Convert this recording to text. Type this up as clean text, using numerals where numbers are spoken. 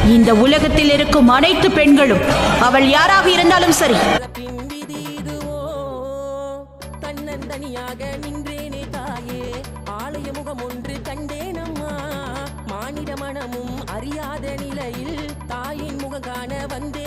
இந்த உலகத்தில் இருக்கும் அனைத்து பெண்களும் அவள் யாராக இருந்தாலும் சரி, தன்னந்தனியாக நின்றேனே தாயே, ஆலய முகம் ஒன்று கண்டேனம்மா. மானிட மனமும் அறியாத நிலையில் தாயின் முகம் காண வந்தே